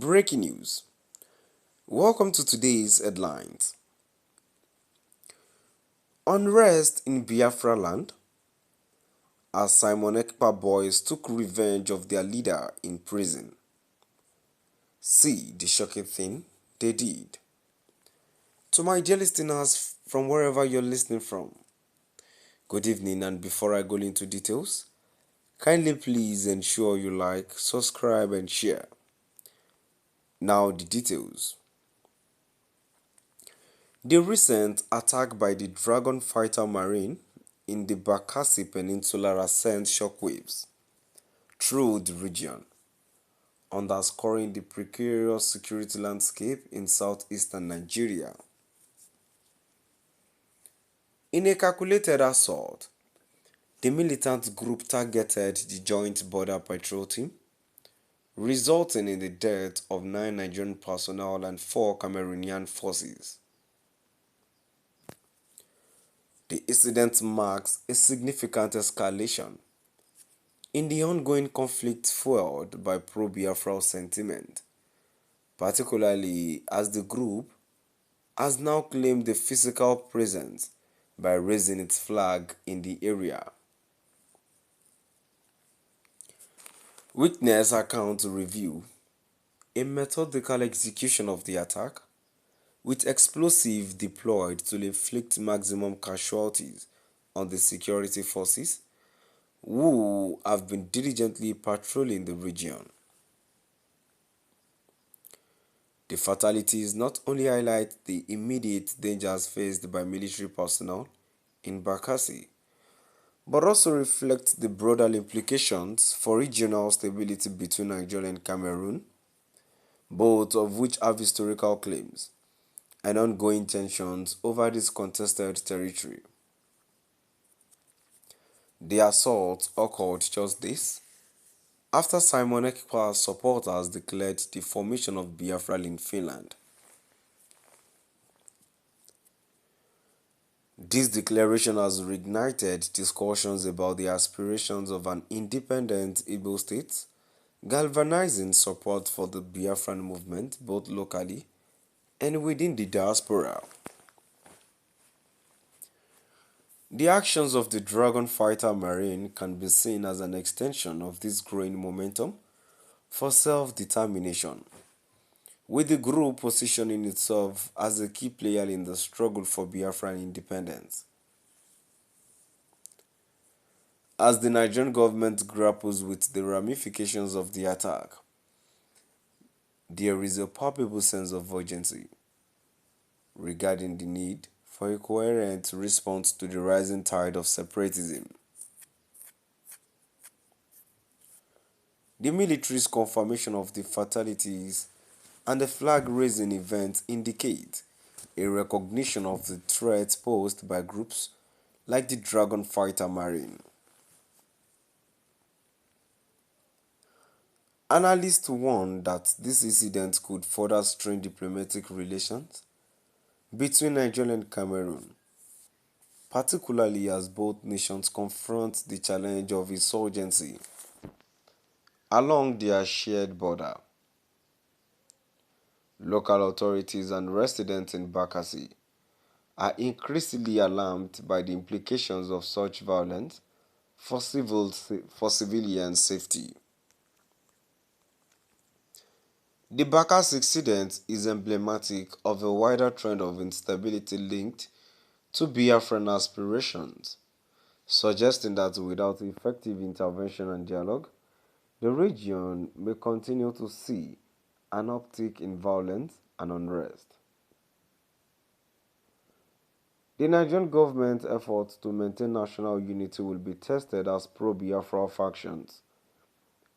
Breaking news. Welcome to today's headlines. Unrest in Biafraland as Simon Ekpa boys took revenge of their leader in prison. See the shocking thing they did. To my dear listeners from wherever you're listening from, good evening, and before I go into details, kindly please ensure you like, subscribe and share. Now the details. The recent attack by the Dragon Fighter Marine in the Bakassi Peninsula has sent shockwaves through the region, underscoring the precarious security landscape in southeastern Nigeria. In a calculated assault, the militant group targeted the Joint Border Patrol Team, resulting in the death of 9 Nigerian personnel and 4 Cameroonian forces. The incident marks a significant escalation in the ongoing conflict fueled by pro-Biafra sentiment, particularly as the group has now claimed a physical presence by raising its flag in the area. Witness accounts reveal a methodical execution of the attack, with explosives deployed to inflict maximum casualties on the security forces who have been diligently patrolling the region. The fatalities not only highlight the immediate dangers faced by military personnel in Bakassi, but also reflect the broader implications for regional stability between Nigeria and Cameroon, both of which have historical claims and ongoing tensions over this contested territory. The assault occurred just this after Simon Ekpa's supporters declared the formation of Biafraland in Finland. This declaration has reignited discussions about the aspirations of an independent Igbo state, galvanizing support for the Biafran movement both locally and within the diaspora. The actions of the Dragon Fighter Marine can be seen as an extension of this growing momentum for self-determination, with the group positioning itself as a key player in the struggle for Biafran independence. As the Nigerian government grapples with the ramifications of the attack, there is a palpable sense of urgency regarding the need for a coherent response to the rising tide of separatism. The military's confirmation of the fatalities and the flag-raising event indicate a recognition of the threats posed by groups like the Dragon Fighter Marine. Analysts warn that this incident could further strain diplomatic relations between Nigeria and Cameroon, particularly as both nations confront the challenge of insurgency along their shared border. Local authorities and residents in Bakassi are increasingly alarmed by the implications of such violence for civilian safety. The Bakassi incident is emblematic of a wider trend of instability linked to Biafran aspirations, suggesting that without effective intervention and dialogue, the region may continue to see an uptick in violence and unrest. The Nigerian government's efforts to maintain national unity will be tested as pro-Biafra factions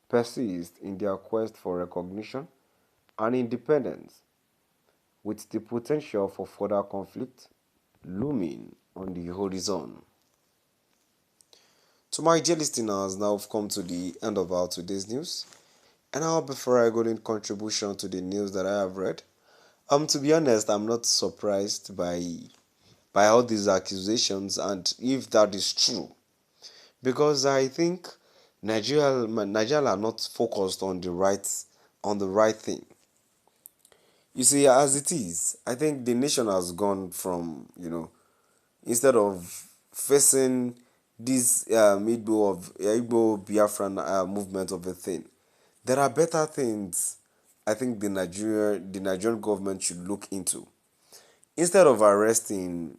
persist in their quest for recognition and independence, with the potential for further conflict looming on the horizon. To my dear listeners, now we've come to the end of our today's news. And now, before I go in contribution to the news that I have read, to be honest, I'm not surprised by all these accusations, and if that is true, because I think Nigeria are not focused on the right thing. You see, as it is, I think the nation has gone from, instead of facing this Igbo Biafran movement of a thing, there are better things I think the Nigerian government should look into. Instead of arresting,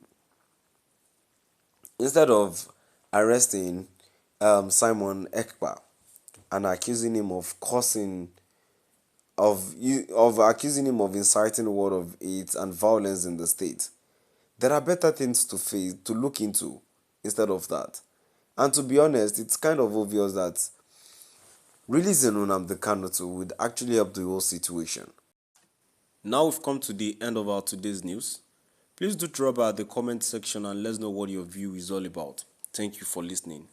instead of arresting Simon Ekpa and accusing him of causing of accusing him of inciting a war of hate and violence in the state. There are better things to look into instead of that. And to be honest, it's kind of obvious that releasing Nnamdi Kanu would actually help the whole situation. Now we've come to the end of our today's news. Please do drop by the comment section and let us know what your view is all about. Thank you for listening.